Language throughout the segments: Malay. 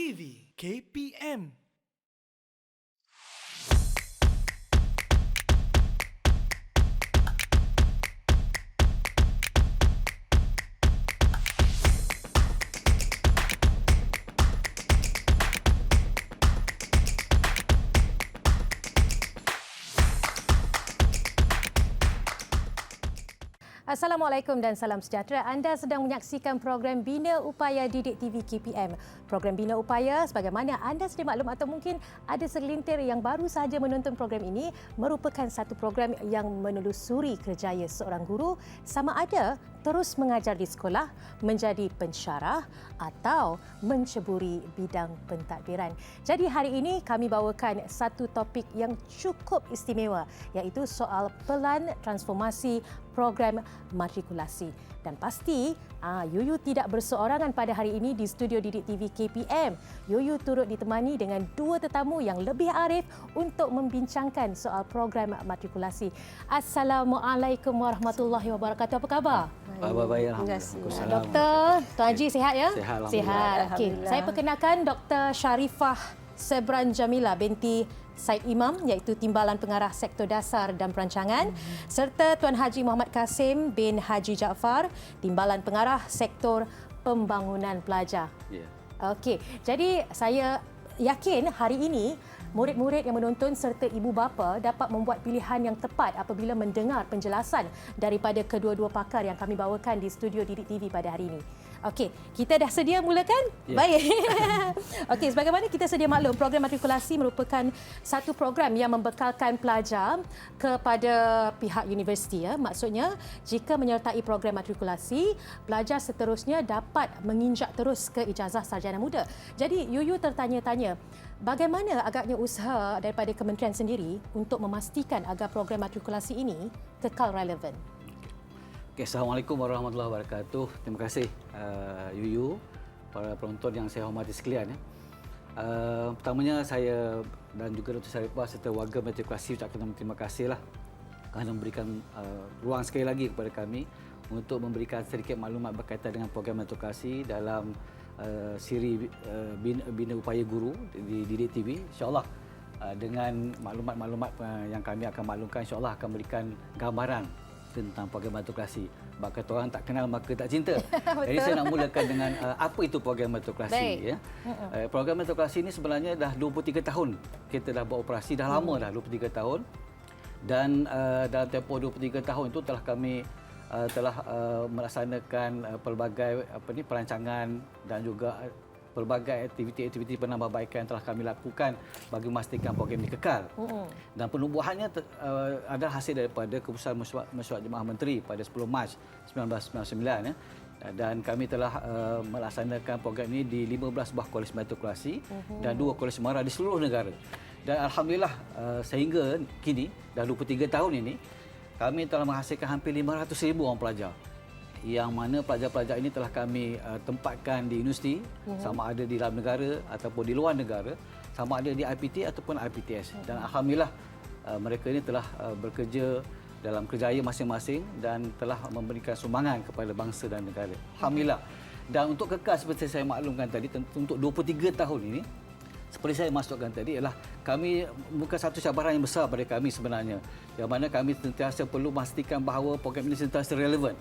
TV KPM. Assalamualaikum dan salam sejahtera. Anda sedang menyaksikan program Bina Upaya Didik TV KPM. Program Bina Upaya, sebagaimana anda sedia maklum atau mungkin ada segelintir yang baru sahaja menonton program ini, merupakan satu program yang menelusuri kerjaya seorang guru sama ada terus mengajar di sekolah, menjadi pensyarah atau menceburi bidang pentadbiran. Jadi hari ini kami bawakan satu topik yang cukup istimewa, iaitu soal pelan transformasi program matrikulasi. Dan pasti Yuyu tidak berseorangan pada hari ini di studio Didik TV KPM. Yuyu turut ditemani dengan dua tetamu yang lebih arif untuk membincangkan soal program matrikulasi. Assalamualaikum warahmatullahi wabarakatuh. Apa khabar? Baik, alhamdulillah. Doktor, Tuan Haji sihat ya? Sihat, Sihat. Okey, saya perkenalkan Dr. Sharifah Sebran Jamila binti Said Imam, iaitu Timbalan Pengarah Sektor Dasar dan Perancangan, serta Tuan Haji Muhammad Kasim bin Haji Jaafar, Timbalan Pengarah Sektor Pembangunan Pelajar. Okey, jadi saya yakin hari ini murid-murid yang menonton serta ibu bapa dapat membuat pilihan yang tepat apabila mendengar penjelasan daripada kedua-dua pakar yang kami bawakan di studio Didik TV pada hari ini. Okey, kita dah sedia mulakan? Ya. Baik. Okey, sebagaimana kita sedia maklum, program matrikulasi merupakan satu program yang membekalkan pelajar kepada pihak universiti. Ya. Maksudnya, jika menyertai program matrikulasi, pelajar seterusnya dapat menginjak terus ke ijazah sarjana muda. Jadi, Yuyu tertanya-tanya, bagaimana agaknya usaha daripada kementerian sendiri untuk memastikan agar program matrikulasi ini kekal relevan? Okay, Assalamualaikum warahmatullahi wabarakatuh. Terima kasih Yuyu, para penonton yang saya hormati sekalian. Pertamanya saya dan juga Dr. Sharifah serta warga matrikulasi ucapkan terima kasihlah kerana memberikan ruang sekali lagi kepada kami untuk memberikan sedikit maklumat berkaitan dengan program matrikulasi dalam siri Bina Upaya Guru di Didik TV. InsyaAllah dengan maklumat-maklumat yang kami akan maklumkan, insyaAllah akan memberikan gambaran tentang program matrikulasi. Kata orang tak kenal maka tak cinta. Jadi saya nak mulakan dengan apa itu program matrikulasi. Ya. Program matrikulasi ini sebenarnya dah 23 tahun kita dah beroperasi, dah lama dah 23 tahun. Dan dalam tempoh 23 tahun itu telah kami melaksanakan pelbagai perancangan dan juga pelbagai aktiviti-aktiviti penambahbaikan yang telah kami lakukan bagi memastikan program ini kekal. Dan penubuhannya adalah hasil daripada keputusan Mesyuarat Jemaah Menteri pada 10 Mac 1999. Ya. Dan kami telah melaksanakan program ini di 15 buah kolej matrikulasi dan 2 kolej semara di seluruh negara. Dan alhamdulillah sehingga kini dah 23 tahun ini kami telah menghasilkan hampir 500,000 orang pelajar, yang mana pelajar-pelajar ini telah kami tempatkan di universiti, sama ada di dalam negara ataupun di luar negara, sama ada di IPT ataupun IPTS. Dan alhamdulillah mereka ini telah bekerja dalam kerjaya masing-masing dan telah memberikan sumbangan kepada bangsa dan negara. Alhamdulillah. Dan untuk kekal seperti saya maklumkan tadi, untuk 23 tahun ini, seperti saya masukkan tadi, ialah kami bukan satu cabaran yang besar pada kami sebenarnya, yang mana kami sentiasa perlu memastikan bahawa program ini sentiasa relevan.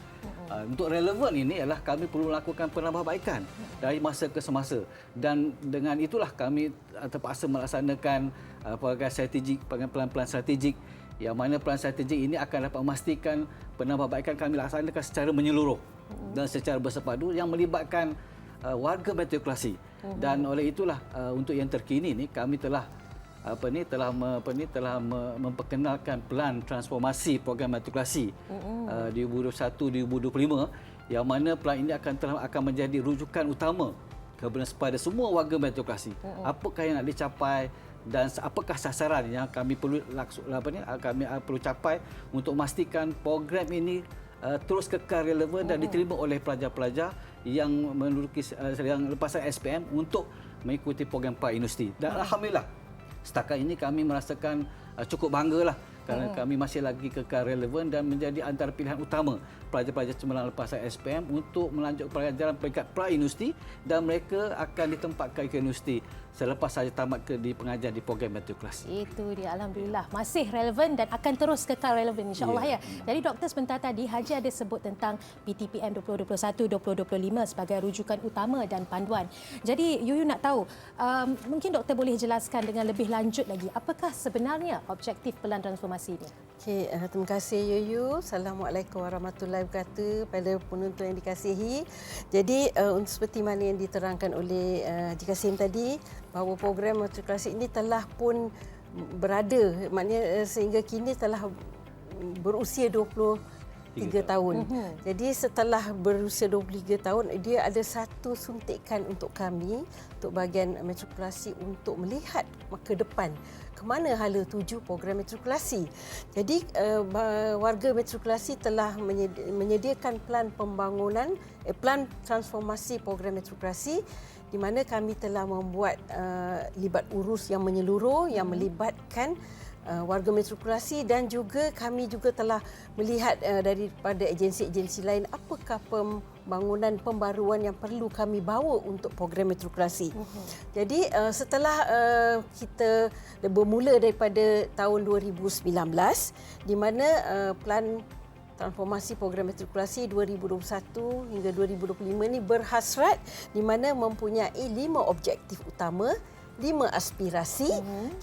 Untuk relevan ini ialah kami perlu melakukan penambahbaikan dari masa ke semasa, dan dengan itulah kami terpaksa melaksanakan program strategik, pelan-pelan strategik, yang mana pelan strategik ini akan dapat memastikan penambahbaikan kami laksanakan secara menyeluruh dan secara bersepadu yang melibatkan warga matrikulasi. Dan oleh itulah untuk yang terkini ni kami telah memperkenalkan pelan transformasi program matrikulasi 2021-2025, yang mana pelan ini akan menjadi rujukan utama kepada semua warga matrikulasi. Apakah yang nak dicapai dan apakah sasaran yang kami perlu capai untuk memastikan program ini terus kekal relevan dan diterima oleh pelajar-pelajar yang menduduki yang lepasan SPM untuk mengikuti program pra-universiti. Dan alhamdulillah setakat ini kami merasakan cukup banggalah kerana kami masih lagi kekal relevan dan menjadi antara pilihan utama pelajar-pelajar cemerlang lepas SPM untuk melanjutkan pelajaran peringkat pra-universiti dan mereka akan ditempatkan ke universiti selepas saja tamat di pengajian di program matrikulasi. Itu dia, alhamdulillah masih relevan dan akan terus kekal relevan insya-Allah ya. Jadi doktor sebentar tadi Haji ada sebut tentang PTPM 2021-2025 sebagai rujukan utama dan panduan. Jadi Yuyu nak tahu, mungkin doktor boleh jelaskan dengan lebih lanjut lagi apakah sebenarnya objektif pelan transformasi ini? Okey, terima kasih Yuyu. Assalamualaikum warahmatullahi wabarakatuh pada penonton yang dikasihi. Jadi seperti mana yang diterangkan oleh Haji Kasim tadi, bahawa program matrikulasi ini telah pun berada, maknanya sehingga kini telah berusia 23 tahun. Jadi setelah berusia 23 tahun, dia ada satu suntikan untuk kami, untuk bahagian matrikulasi untuk melihat ke depan ke mana hala tuju program matrikulasi. Jadi warga matrikulasi telah menyediakan plan pembangunan, plan transformasi program matrikulasi di mana kami telah membuat libat urus yang menyeluruh yang melibatkan warga matrikulasi dan juga kami juga telah melihat daripada agensi-agensi lain apakah pembangunan pembaruan yang perlu kami bawa untuk program matrikulasi. Jadi setelah kita bermula daripada tahun 2019 di mana plan transformasi program matrikulasi 2021 hingga 2025 ini berhasrat di mana mempunyai 5 objektif utama, 5 aspirasi,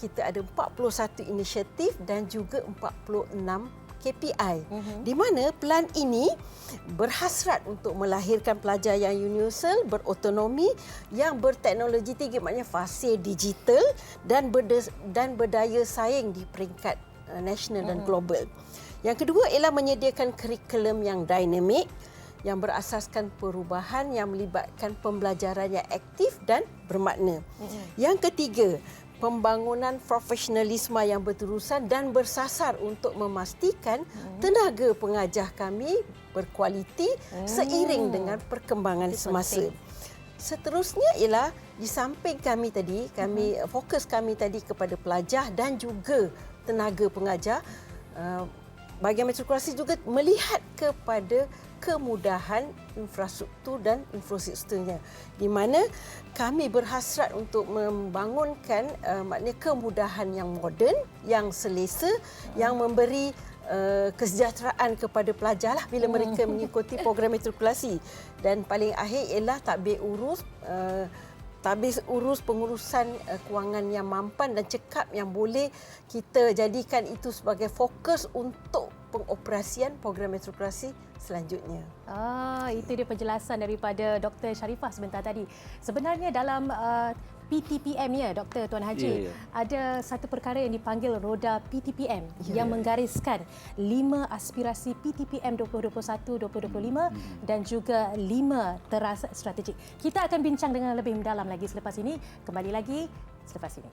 kita ada 41 inisiatif dan juga 46 KPI. Di mana plan ini berhasrat untuk melahirkan pelajar yang universal, berotonomi, yang berteknologi tinggi, maknanya fasih digital dan berdaya saing di peringkat nasional dan global. Yang kedua ialah menyediakan kurikulum yang dinamik, yang berasaskan perubahan yang melibatkan pembelajaran yang aktif dan bermakna. Yang ketiga, pembangunan profesionalisme yang berterusan dan bersasar untuk memastikan tenaga pengajar kami berkualiti seiring dengan perkembangan semasa. Seterusnya ialah di samping kami tadi, fokus kami tadi kepada pelajar dan juga tenaga pengajar, bahagian matrikulasi juga melihat kepada kemudahan infrastruktur dan infrastrukturnya, di mana kami berhasrat untuk membangunkan maknanya kemudahan yang moden, yang selesa, yang memberi kesejahteraan kepada pelajar lah bila mereka mengikuti program matrikulasi. Dan paling akhir ialah tadbir urus pengurusan kewangan yang mampan dan cekap yang boleh kita jadikan itu sebagai fokus untuk pengoperasian program matrikulasi selanjutnya. Itu dia penjelasan daripada Dr. Sharifah sebentar tadi. Sebenarnya dalam PTPM ya, Dr. Tuan Haji, ada satu perkara yang dipanggil roda PTPM yang menggariskan 5 aspirasi PTPM 2021-2025 dan juga 5 teras strategik. Kita akan bincang dengan lebih mendalam lagi selepas ini. Kembali lagi selepas ini.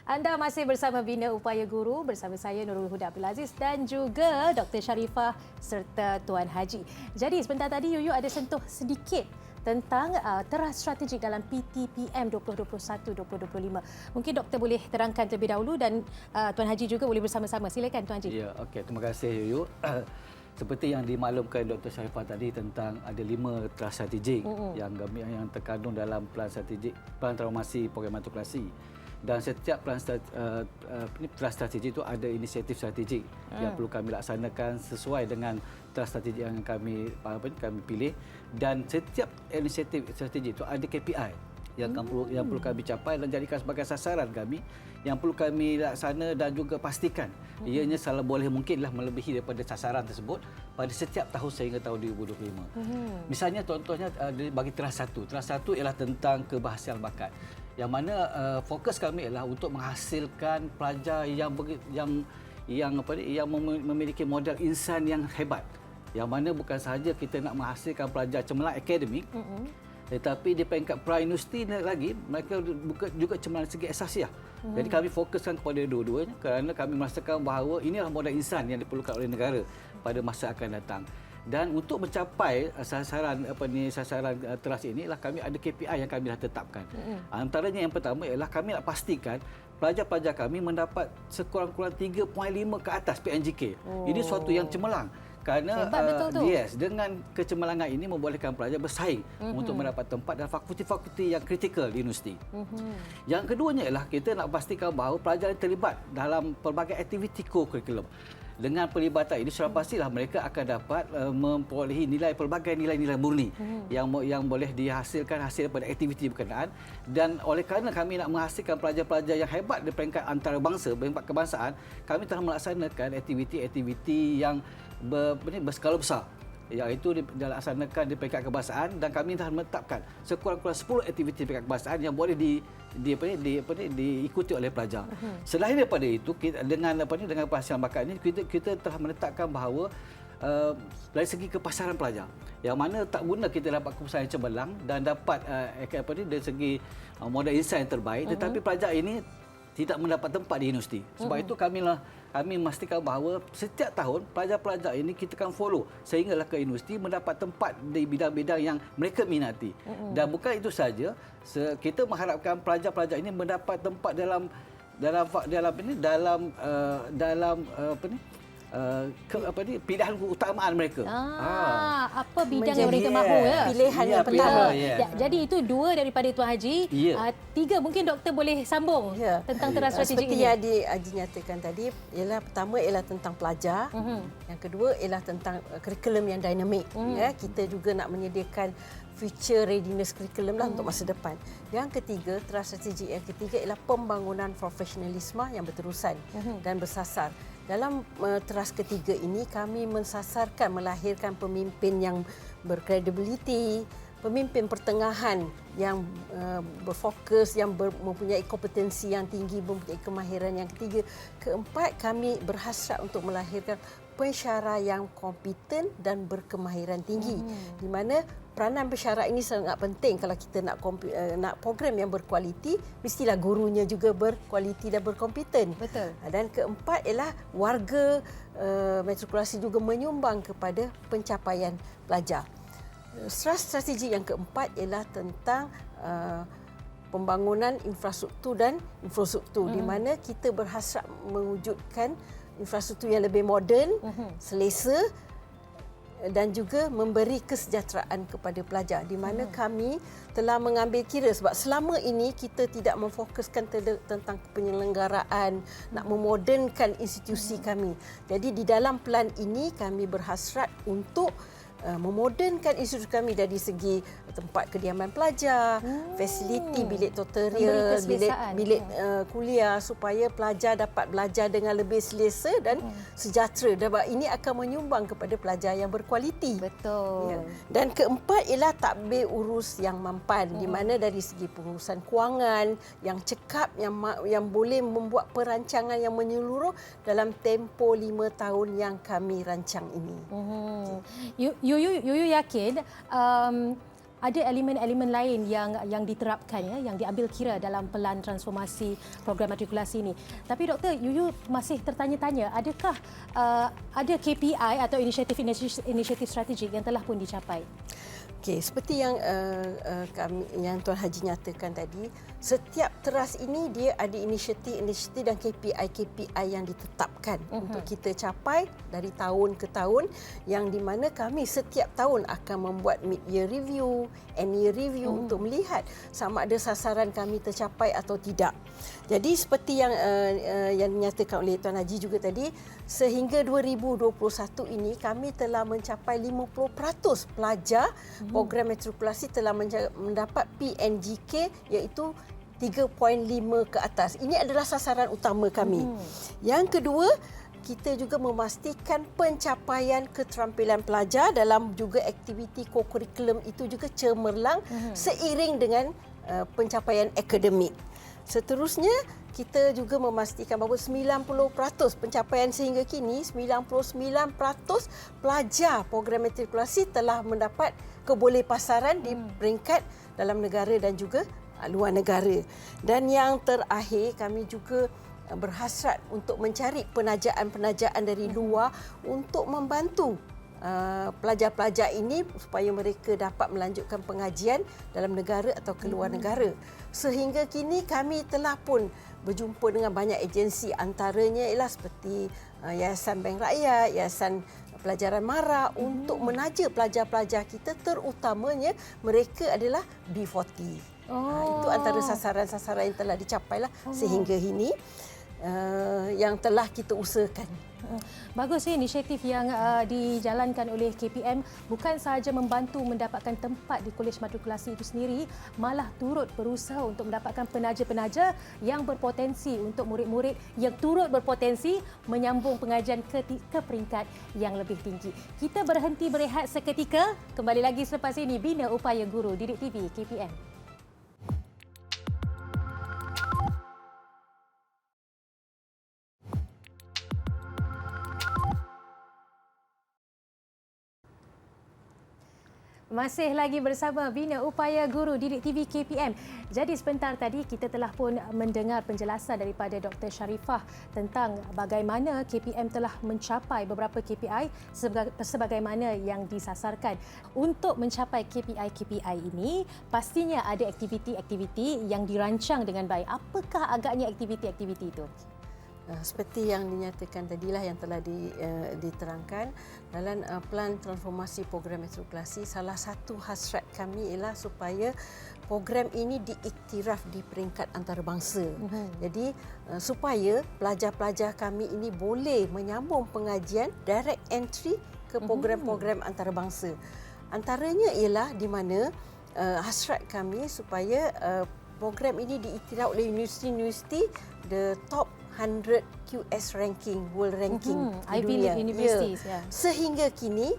Anda masih bersama Bina Upaya Guru bersama saya Nurul Huda Abdul Aziz dan juga Dr. Sharifah serta Tuan Haji. Jadi sebentar tadi Yuyu ada sentuh sedikit tentang teras strategik dalam PTPM 2021-2025. Mungkin doktor boleh terangkan terlebih dahulu dan Tuan Haji juga boleh bersama-sama. Silakan Tuan Haji. Ya, okey, terima kasih Yuyu. Seperti yang dimaklumkan Dr. Sharifah tadi tentang ada 5 teras strategik yang terkandung dalam plan strategik, plan transformasi program matrikulasi. Dan setiap plan teras strategik itu ada inisiatif strategik yang perlu kami laksanakan sesuai dengan teras strategik yang kami pilih, dan setiap inisiatif strategik itu ada KPI yang perlu kami capai dan jadikan sebagai sasaran kami yang perlu kami laksana dan juga pastikan ianya salah boleh mungkinlah melebihi daripada sasaran tersebut pada setiap tahun sehingga tahun 2025. Misalnya contohnya bagi teras 1. Teras 1 ialah tentang kebahasian bakat, yang mana fokus kami ialah untuk menghasilkan pelajar yang memiliki modal insan yang hebat, yang mana bukan sahaja kita nak menghasilkan pelajar cemerlang akademik, tetapi di peringkat pra-universiti lagi mereka juga cemerlang segi asasiah. Jadi kami fokuskan kepada dua-duanya kerana kami merasakan bahawa inilah modal insan yang diperlukan oleh negara pada masa akan datang. Dan untuk mencapai sasaran teras inilah kami ada KPI yang kami dah tetapkan. Antaranya yang pertama ialah kami nak pastikan pelajar-pelajar kami mendapat sekurang-kurang 3.5 ke atas PNGK. Ini suatu yang cemerlang. Kerana dengan kecemerlangan ini membolehkan pelajar bersaing untuk mendapat tempat dalam fakulti-fakulti yang kritikal di universiti. Yang keduanya ialah kita nak pastikan bahawa pelajar yang terlibat dalam pelbagai aktiviti co-curriculum. Dengan pelibatan ini sudah pastilah mereka akan dapat memperolehi pelbagai nilai-nilai murni yang boleh dihasilkan hasil daripada aktiviti berkenaan. Dan oleh kerana kami nak menghasilkan pelajar-pelajar yang hebat di peringkat antarabangsa, peringkat kebangsaan, kami telah melaksanakan aktiviti-aktiviti yang berskala besar, iaitu dilaksanakan di peringkat kebangsaan, dan kami telah menetapkan sekurang-kurang 10 aktiviti peringkat kebangsaan yang boleh diikuti oleh pelajar. Selain daripada itu, dengan penghasilan bakat ini kita telah menetapkan bahawa dari segi kepasaran pelajar, yang mana tak guna kita dapat keputusan yang cemerlang dan dapat dari segi modal insan yang terbaik, tetapi pelajar ini tidak mendapat tempat di universiti. Sebab itu kami memastikan bahawa setiap tahun pelajar-pelajar ini kita akan follow sehinggalah ke universiti mendapat tempat di bidang-bidang yang mereka minati. Dan bukan itu saja, kita mengharapkan pelajar-pelajar ini mendapat tempat dalam pilihan keutamaan mereka. Apa bidang yang mereka mahu ya? Pilihan yang pertama. Jadi itu 2 daripada Tuan Haji. 3 mungkin doktor boleh sambung tentang teras strategik seperti ini. yang Haji nyatakan tadi, pertama ialah tentang pelajar. Yang kedua ialah tentang kurikulum yang dinamik. Kita juga nak menyediakan future readiness curriculum untuk masa depan. Yang ketiga, teras strategik yang ketiga ialah pembangunan profesionalisme yang berterusan dan bersasar. Dalam teras ketiga ini, kami melahirkan pemimpin yang berkredibiliti, pemimpin pertengahan yang berfokus, yang mempunyai kompetensi yang tinggi, mempunyai kemahiran. Yang ketiga, keempat, kami berhasrat untuk melahirkan pensyarah yang kompeten dan berkemahiran tinggi, di mana peranan pensyarah ini sangat penting. Kalau kita nak program yang berkualiti, mestilah gurunya juga berkualiti dan berkompeten. Betul. Dan keempat ialah warga matrikulasi juga menyumbang kepada pencapaian pelajar. Strategi yang keempat ialah tentang pembangunan infrastruktur dan infrastruktur, di mana kita berhasrat mewujudkan infrastruktur yang lebih moden, selesa dan juga memberi kesejahteraan kepada pelajar, di mana kami telah mengambil kira sebab selama ini kita tidak memfokuskan tentang penyelenggaraan, nak memodernkan institusi kami. Jadi di dalam plan ini kami berhasrat untuk memodernkan institusi kami dari segi tempat kediaman pelajar, fasiliti bilik tutorial, bilik kuliah, supaya pelajar dapat belajar dengan lebih selesa dan sejahtera. Dan ini akan menyumbang kepada pelajar yang berkualiti. Betul. Ya. Dan keempat ialah tadbir urus yang mampan, di mana dari segi pengurusan kewangan yang cekap, yang boleh membuat perancangan yang menyeluruh dalam tempoh 5 tahun yang kami rancang ini. Yuyu yakin ada elemen-elemen lain yang diterapkan, yang diambil kira dalam pelan transformasi program matrikulasi ini. Tapi Doktor, Yuyu masih tertanya-tanya, adakah ada KPI atau inisiatif strategik yang telah pun dicapai? Okey, seperti yang Tuan Haji nyatakan tadi, setiap teras ini dia ada inisiatif dan KPI yang ditetapkan untuk kita capai dari tahun ke tahun, yang di mana kami setiap tahun akan membuat mid-year review, end-year review untuk melihat sama ada sasaran kami tercapai atau tidak. Jadi seperti yang dinyatakan oleh Tuan Haji juga tadi, sehingga 2021 ini kami telah mencapai 50% pelajar program matrikulasi telah mendapat PNGK, iaitu 3.5 ke atas. Ini adalah sasaran utama kami. Yang kedua, kita juga memastikan pencapaian keterampilan pelajar dalam juga aktiviti co-curriculum itu juga cemerlang seiring dengan pencapaian akademik. Seterusnya, kita juga memastikan bahawa 90% pencapaian sehingga kini, 99% pelajar program matrikulasi telah mendapat kebolehpasaran di peringkat dalam negara dan juga luar negara. Dan yang terakhir, kami juga berhasrat untuk mencari penajaan-penajaan dari luar untuk membantu pelajar-pelajar ini supaya mereka dapat melanjutkan pengajian dalam negara atau keluar negara. Sehingga kini kami telah pun berjumpa dengan banyak agensi, antaranya ialah seperti Yayasan Bank Rakyat, Yayasan Pelajaran Mara untuk menaja pelajar-pelajar kita, terutamanya mereka adalah B40. Itu antara sasaran-sasaran yang telah dicapailah sehingga ini yang telah kita usahakan. Bagus inisiatif yang dijalankan oleh KPM bukan sahaja membantu mendapatkan tempat di Kolej Matrikulasi itu sendiri, malah turut berusaha untuk mendapatkan penaja-penaja yang berpotensi untuk murid-murid yang turut berpotensi menyambung pengajian ke peringkat yang lebih tinggi. Kita berhenti berehat seketika, kembali lagi selepas ini Bina Upaya Guru Didik TV KPM. Masih lagi bersama Bina Upaya Guru Didik TV KPM. Jadi sebentar tadi kita telah pun mendengar penjelasan daripada Dr. Sharifah tentang bagaimana KPM telah mencapai beberapa KPI sebagaimana yang disasarkan. Untuk mencapai KPI ini, pastinya ada aktiviti-aktiviti yang dirancang dengan baik. Apakah agaknya aktiviti-aktiviti itu? Seperti yang dinyatakan tadilah yang telah diterangkan dalam pelan transformasi program matrikulasi, salah satu hasrat kami ialah supaya program ini diiktiraf di peringkat antarabangsa. Jadi supaya pelajar-pelajar kami ini boleh menyambung pengajian direct entry ke program-program antarabangsa. Antaranya ialah di mana hasrat kami supaya program ini diiktiraf oleh universiti-universiti the top 100 QS ranking, world ranking di Ivy dunia. League Universities. Ya. Sehingga kini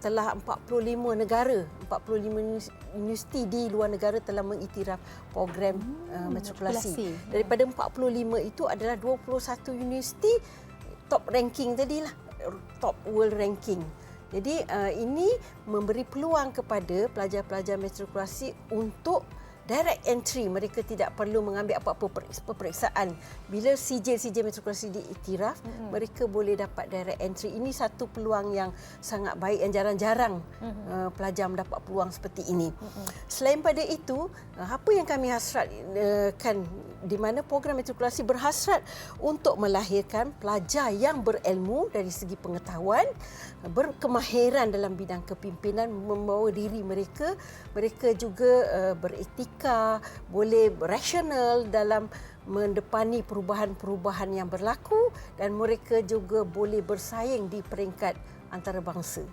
telah 45 negara, 45 universiti di luar negara telah mengiktiraf program matrikulasi. Daripada 45 itu adalah 21 universiti top ranking tadilah, top world ranking. Jadi ini memberi peluang kepada pelajar-pelajar matrikulasi untuk direct entry, mereka tidak perlu mengambil apa-apa peperiksaan. Bila sijil-sijil matrikulasi diiktiraf, mereka boleh dapat direct entry. Ini satu peluang yang sangat baik, yang jarang-jarang pelajar mendapat peluang seperti ini. Selain pada itu, apa yang kami hasratkan, di mana program matrikulasi berhasrat untuk melahirkan pelajar yang berilmu dari segi pengetahuan, berkemahiran dalam bidang kepimpinan, membawa diri mereka. Mereka juga beretika, boleh rasional dalam mendepani perubahan-perubahan yang berlaku, dan mereka juga boleh bersaing di peringkat antarabangsa.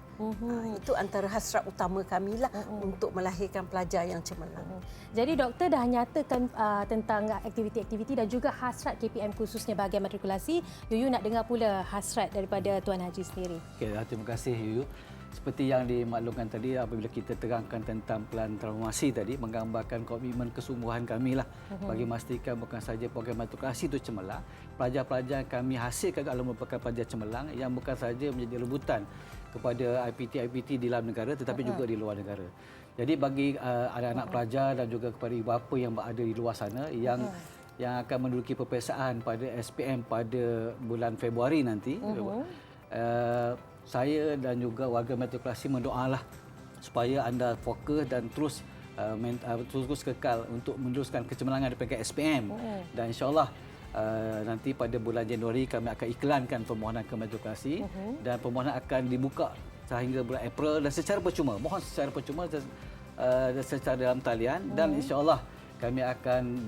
Itu antara hasrat utama kami lah untuk melahirkan pelajar yang cemerlang. Jadi doktor dah nyatakan tentang aktiviti-aktiviti dan juga hasrat KPM khususnya bahagian matrikulasi. Yuyu nak dengar pula hasrat daripada Tuan Haji sendiri. Okay, terima kasih Yuyu. Seperti yang dimaklumkan tadi, apabila kita terangkan tentang pelan transformasi tadi, menggambarkan komitmen kesungguhan kami lah bagi memastikan bukan saja program matrikulasi itu cemerlang, pelajar-pelajar kami hasilkan adalah merupakan pelajar cemerlang yang bukan saja menjadi rebutan kepada IPT di dalam negara tetapi juga di luar negara. Jadi bagi anak-anak pelajar dan juga kepada ibu bapa yang berada di luar sana yang akan menduduki peperiksaan pada SPM pada bulan Februari nanti, saya dan juga warga matrikulasi mendoalah supaya anda fokus dan terus kekal untuk meneruskan kecemerlangan di peringkat SPM. Dan insyaAllah nanti pada bulan Januari kami akan iklankan permohonan ke matrikulasi dan permohonan akan dibuka sehingga bulan April dan secara percuma. Mohon secara percuma secara dalam talian, dan insyaAllah kami akan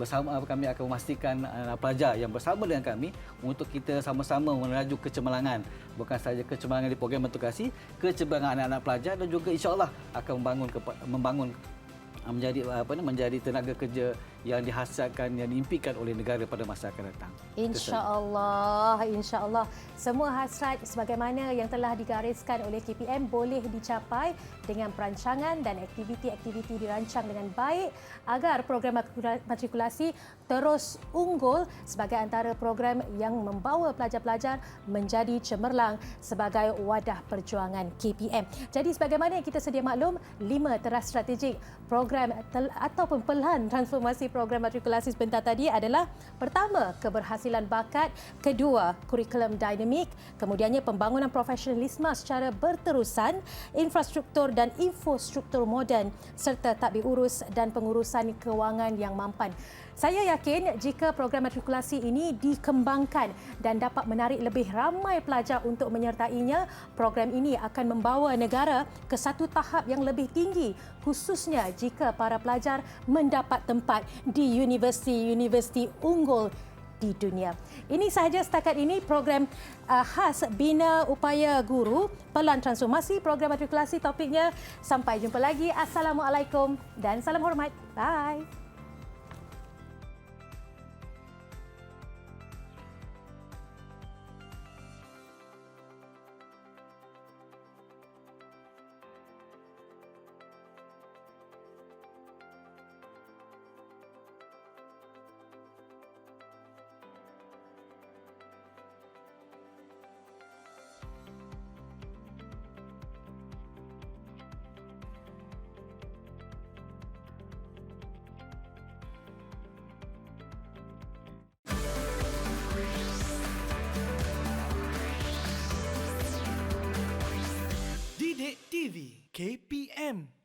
memastikan anak pelajar yang bersama dengan kami untuk kita sama-sama menuju kecemerlangan, bukan sahaja kecemerlangan di program matrikulasi, kecemerlangan anak-anak pelajar, dan juga insya-Allah akan membangun menjadi tenaga kerja yang dihasratkan, yang diimpikan oleh negara pada masa akan datang. InsyaAllah, insyaAllah semua hasrat sebagaimana yang telah digariskan oleh KPM boleh dicapai dengan perancangan dan aktiviti-aktiviti dirancang dengan baik agar program matrikulasi terus unggul sebagai antara program yang membawa pelajar-pelajar menjadi cemerlang sebagai wadah perjuangan KPM. Jadi sebagaimana yang kita sedia maklum, 5 teras strategik program ataupun pelan transformasi program matrikulasi sebentar tadi adalah pertama, keberhasilan bakat, kedua, kurikulum dinamik, kemudiannya pembangunan profesionalisme secara berterusan, infrastruktur dan infostruktur moden serta tadbir urus dan pengurusan kewangan yang mampan. Saya yakin jika program matrikulasi ini dikembangkan dan dapat menarik lebih ramai pelajar untuk menyertainya, program ini akan membawa negara ke satu tahap yang lebih tinggi, khususnya jika para pelajar mendapat tempat di universiti-universiti unggul di dunia. Ini sahaja setakat ini program khas Bina Upaya Guru, Pelan Transformasi Program Matrikulasi, topiknya. Sampai jumpa lagi. Assalamualaikum dan salam hormat. Bye. Didik TV KPM